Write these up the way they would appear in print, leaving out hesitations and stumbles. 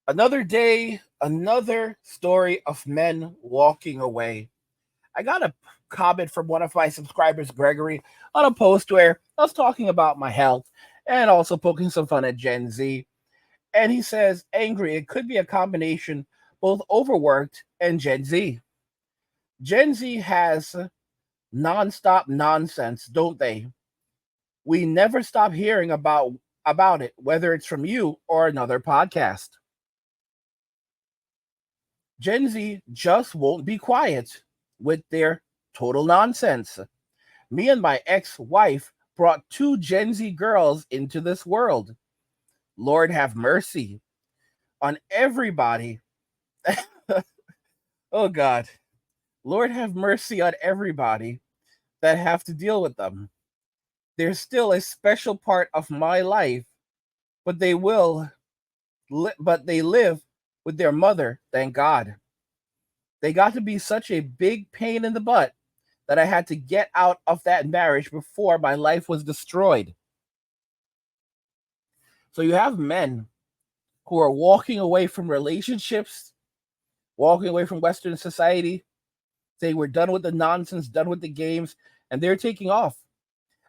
Another day, another story of men walking away. I got a comment from one of my subscribers, Gregory, on a post where I was talking about my health and also poking some fun at Gen Z. And he says, angry, it could be a combination, both overworked and Gen Z. Gen Z has nonstop nonsense, don't they? We never stop hearing about it, whether it's from you or another podcast. Gen Z just won't be quiet with their total nonsense. Me and my ex wife brought two Gen Z girls into this world. Lord have mercy on everybody. Oh, God. Lord have mercy on everybody that have to deal with them. They're still a special part of my life, but but they live with their mother, thank God. They got to be such a big pain in the butt that I had to get out of that marriage before my life was destroyed. So you have men who are walking away from relationships, walking away from Western society, saying we're done with the nonsense, done with the games, and they're taking off.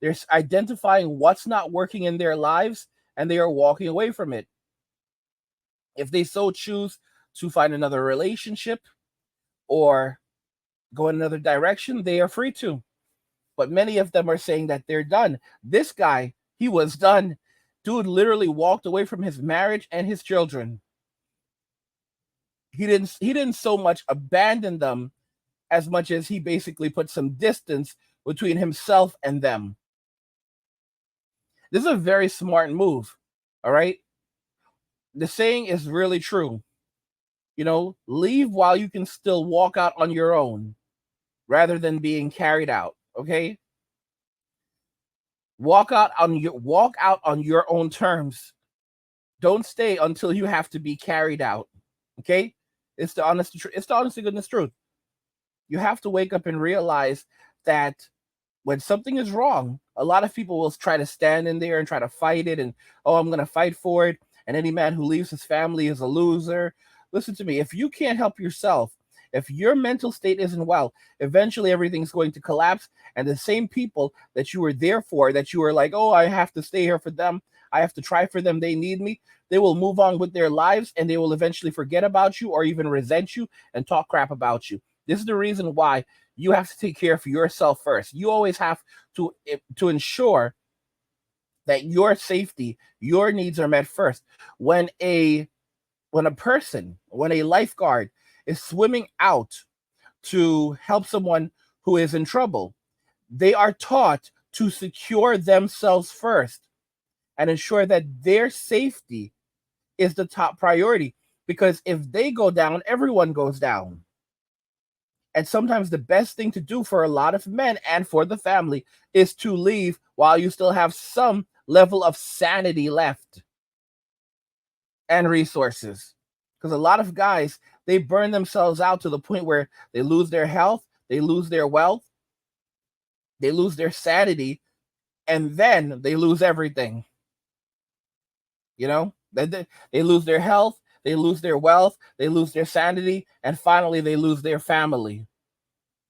They're identifying what's not working in their lives and they are walking away from it. If they so choose to find another relationship or go in another direction, they are free to. But many of them are saying that they're done. This guy, he was done. Dude literally walked away from his marriage and his children. He didn't so much abandon them as much as he basically put some distance between himself and them. This is a very smart move. All right? The saying is really true. Leave while you can still walk out on your own rather than being carried out, okay? Walk out on your own terms. Don't stay until you have to be carried out. Okay? It's the honest to goodness truth. You have to wake up and realize that when something is wrong, a lot of people will try to stand in there and try to fight it and I'm gonna fight for it. And any man who leaves his family is a loser. Listen to me, if you can't help yourself, if your mental state isn't well, eventually everything's going to collapse. And the same people that you were there for, that you were like, oh, I have to stay here for them, I have to try for them, they need me, they will move on with their lives and they will eventually forget about you or even resent you and talk crap about you. This is the reason why you have to take care of yourself first. You always have to ensure that your safety, your needs are met first. When a lifeguard is swimming out to help someone who is in trouble, they are taught to secure themselves first and ensure that their safety is the top priority. Because if they go down, everyone goes down. And sometimes the best thing to do for a lot of men and for the family is to leave while you still have some level of sanity left and resources. Because a lot of guys, they burn themselves out to the point where they lose their health, they lose their wealth, they lose their sanity, and then they lose everything. They lose their health, they lose their wealth, they lose their sanity, and finally they lose their family.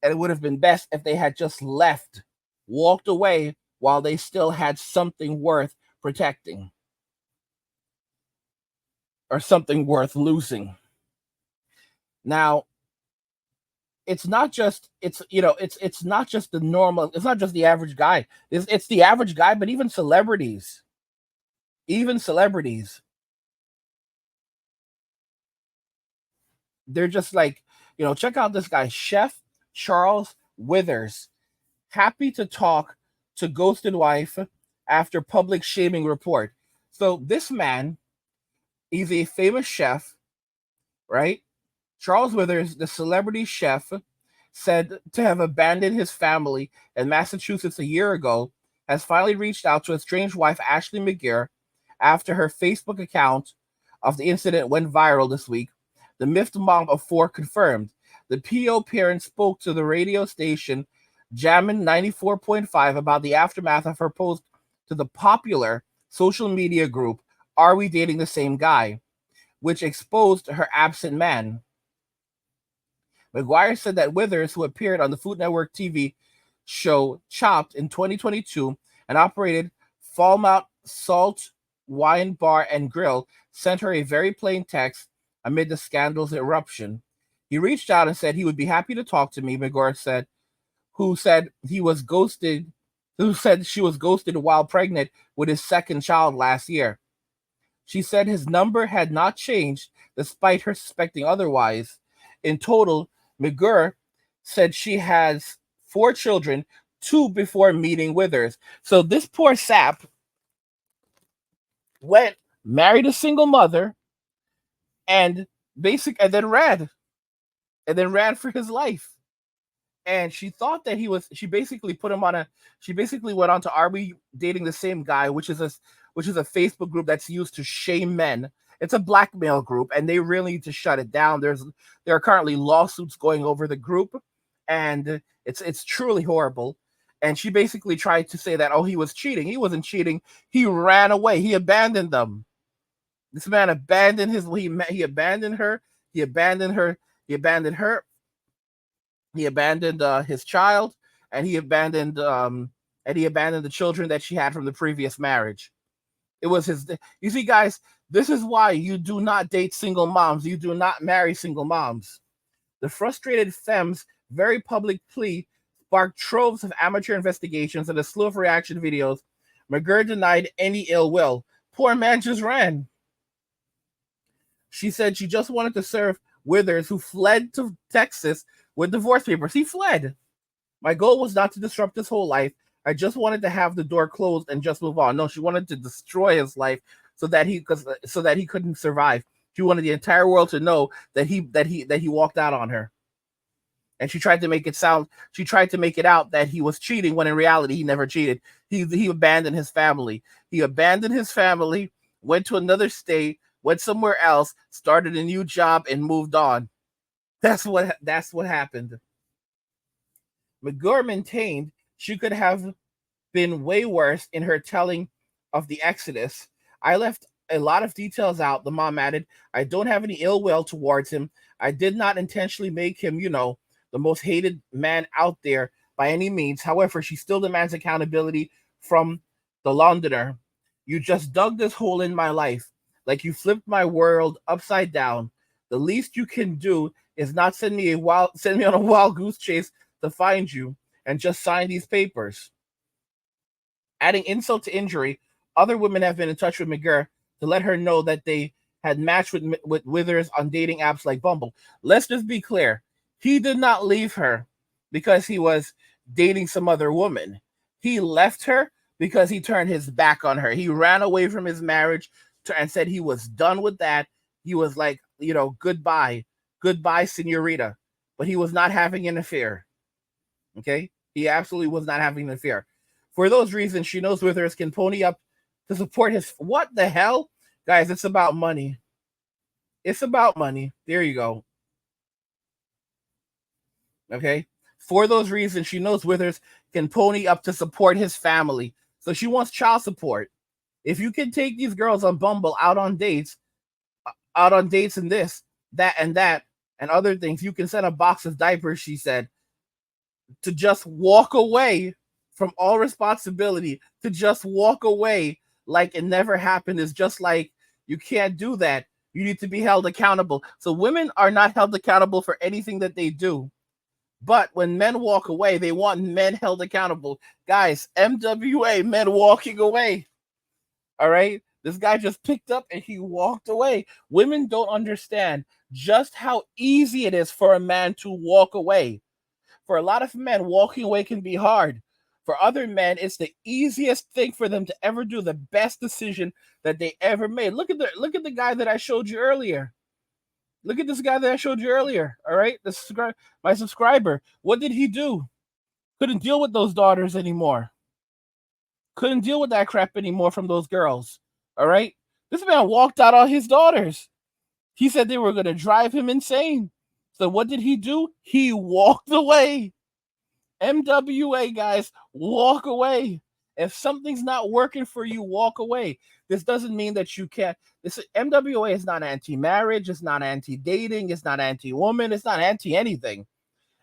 And it would have been best if they had just left, walked away while they still had something worth protecting or something worth losing. Now, it's not just it's not just the normal, it's not just the average guy. It's the average guy, but even celebrities, they're just like, check out this guy, Chef Charles Withers, happy to talk to ghosted wife after public shaming report. So this man, he's a famous chef, right? Charles Withers, the celebrity chef, said to have abandoned his family in Massachusetts a year ago, has finally reached out to his estranged wife, Ashley McGear, after her Facebook account of the incident went viral this week. The miffed mom of four confirmed. The PO parent spoke to the radio station Jammin' 94.5 about the aftermath of her post to the popular social media group Are We Dating the Same Guy?, which exposed her absent man. McGuire said that Withers, who appeared on the Food Network TV show Chopped in 2022 and operated Falmouth Salt Wine Bar and Grill, sent her a very plain text amid the scandal's eruption. He reached out and said he would be happy to talk to me, McGuire said, who said he was ghosted, who said she was ghosted while pregnant with his second child last year. She said his number had not changed despite her suspecting otherwise. In total, McGurr said she has 4 children, 2 before meeting Withers. So this poor sap went, married a single mother, and then ran for his life. And she thought that she basically put him on she basically went on to Are We Dating the Same Guy, which is a Facebook group that's used to shame men. It's a blackmail group, and they really need to shut it down. There are currently lawsuits going over the group, and it's truly horrible. And she basically tried to say that, oh, he was cheating. He wasn't cheating. He ran away. He abandoned them. This man abandoned he abandoned her. He abandoned her. He abandoned her. He abandoned his child, and he abandoned the children that she had from the previous marriage. It was his. You see, guys, this is why you do not date single moms. You do not marry single moms. The frustrated femme's very public plea sparked troves of amateur investigations and a slew of reaction videos. McGurr denied any ill will. Poor man just ran. She said she just wanted to serve Withers, who fled to Texas with divorce papers. He fled. My goal was not to disrupt his whole life. I just wanted to have the door closed and just move on. No, she wanted to destroy his life so that he couldn't survive. She wanted the entire world to know that he walked out on her. And she tried to make it out that he was cheating when in reality he never cheated. He abandoned his family. He abandoned his family, went to another state, went somewhere else, started a new job, and moved on. That's what happened. McGurr maintained she could have been way worse in her telling of the exodus. I left a lot of details out, the mom added. I don't have any ill will towards him. I did not intentionally make him, the most hated man out there by any means. However, she still demands accountability from the Londoner. You just dug this hole in my life, like you flipped my world upside down. The least you can do is not send me on a wild goose chase to find you and just sign these papers. Adding insult to injury, other women have been in touch with McGurr to let her know that they had matched with Withers on dating apps like Bumble. Let's just be clear. He did not leave her because he was dating some other woman. He left her because he turned his back on her. He ran away from his marriage and said he was done with that. He was like, goodbye, senorita. But he was not having an affair. Okay? He absolutely was not having an affair. For those reasons, she knows Withers can pony up to support his... What the hell? Guys, it's about money. It's about money. There you go. Okay? For those reasons, she knows Withers can pony up to support his family. So she wants child support. If you can take these girls on Bumble out on dates and this, that, and other things, you can send a box of diapers, she said, to just walk away from all responsibility, to just walk away like it never happened is just like, you can't do that. You need to be held accountable. So women are not held accountable for anything that they do. But when men walk away, they want men held accountable. Guys, MWA, men walking away. All right? This guy just picked up and he walked away. Women don't understand just how easy it is for a man to walk away. For a lot of men, walking away can be hard. For other men, it's the easiest thing for them to ever do, the best decision that they ever made. Look at the guy that I showed you earlier. Look at this guy that I showed you earlier. All right, my subscriber. What did he do? Couldn't deal with those daughters anymore. Couldn't deal with that crap anymore from those girls. All right, this man walked out on his daughters. He said they were going to drive him insane. So what did he do? He walked away. MWA, guys, walk away. If something's not working for you, walk away. This doesn't mean that you can't. This MWA is not anti-marriage. It's not anti-dating. It's not anti-woman. It's not anti-anything.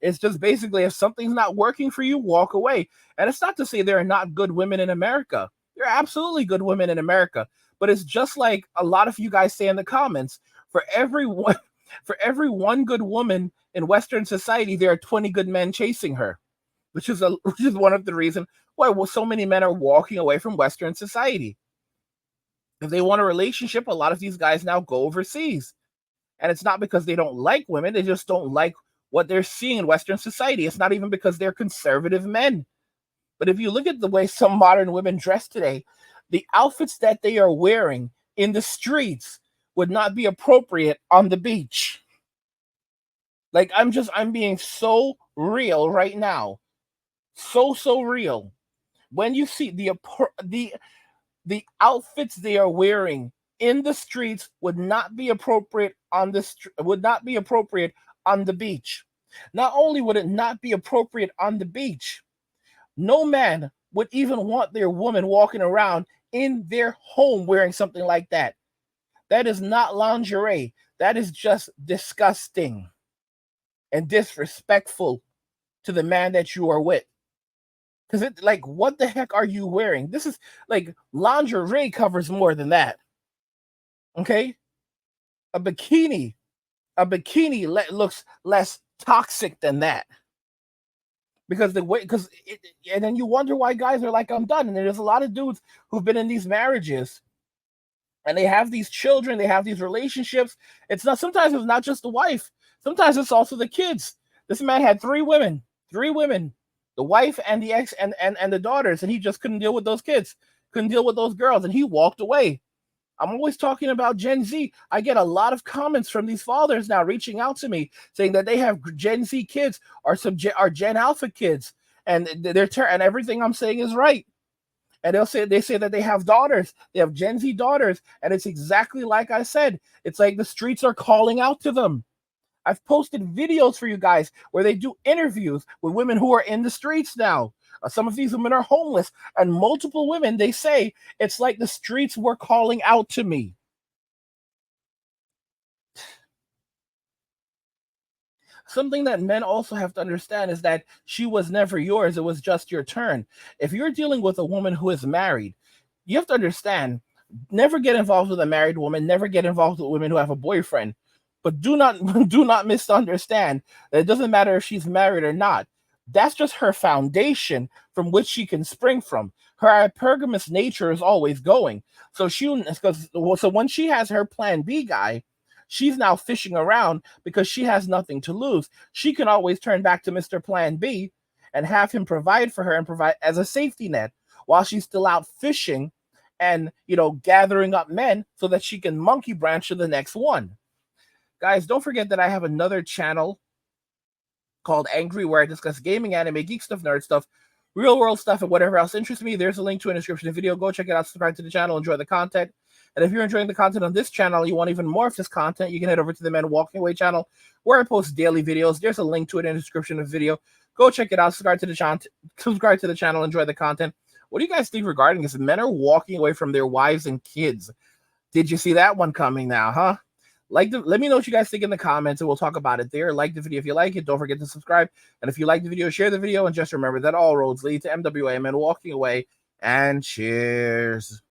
It's just basically if something's not working for you, walk away. And it's not to say there are not good women in America. There are absolutely good women in America. But it's just like a lot of you guys say in the comments, for every one good woman in Western society, there are 20 good men chasing her, which is one of the reasons why so many men are walking away from Western society. If they want a relationship, a lot of these guys now go overseas. And it's not because they don't like women, they just don't like what they're seeing in Western society. It's not even because they're conservative men. But if you look at the way some modern women dress today, the outfits that they are wearing in the streets would not be appropriate on the beach. Like, I'm being so real right now. So real. When you see the outfits they are wearing in the streets would not be appropriate on the beach. Not only would it not be appropriate on the beach, no man would even want their woman walking around in their home wearing something like that. That is not lingerie. That is just disgusting and disrespectful to the man that you are with. Because it, like, what the heck are you wearing? This is like lingerie covers more than that. Okay? A bikini looks less toxic than that. Because and then you wonder why guys are like, I'm done. And there's a lot of dudes who've been in these marriages and they have these children, they have these relationships. Sometimes it's not just the wife, sometimes it's also the kids. This man had three women, the wife and the ex and the daughters, and he just couldn't deal with those kids, couldn't deal with those girls, and he walked away. I'm always talking about Gen Z. I get a lot of comments from these fathers now reaching out to me saying that they have Gen Z kids or Gen Alpha kids, and and everything I'm saying is right. And they say that they have daughters, they have Gen Z daughters, and it's exactly like I said. It's like the streets are calling out to them. I've posted videos for you guys where they do interviews with women who are in the streets now. Some of these women are homeless, and multiple women, they say, it's like the streets were calling out to me. Something that men also have to understand is that she was never yours. It was just your turn. If you're dealing with a woman who is married, you have to understand, never get involved with a married woman, never get involved with women who have a boyfriend. But do not misunderstand that it doesn't matter if she's married or not. That's just her foundation from which she can spring from. Her hypergamous nature is always going. So when she has her plan B guy, she's now fishing around because she has nothing to lose. She can always turn back to Mr. Plan B and have him provide for her and provide as a safety net while she's still out fishing and, gathering up men so that she can monkey branch to the next one. Guys, don't forget that I have another channel called Angry, where I discuss gaming, anime, geek stuff, nerd stuff, real world stuff, and whatever else interests me. There's a link to in the description of the video. Go check it out, subscribe to the channel, enjoy the content. And if you're enjoying the content on this channel, you want even more of this content, you can head over to the Men Walking Away channel, where I post daily videos. There's a link to it in the description of the video. Go check it out, subscribe to the channel, enjoy the content. What do you guys think regarding this? Men are walking away from their wives and kids. Did you see that one coming now, huh? Let me know what you guys think in the comments, and we'll talk about it there. Like the video if you like it. Don't forget to subscribe. And if you like the video, share the video. And just remember that all roads lead to MWA, Men Walking Away. And cheers.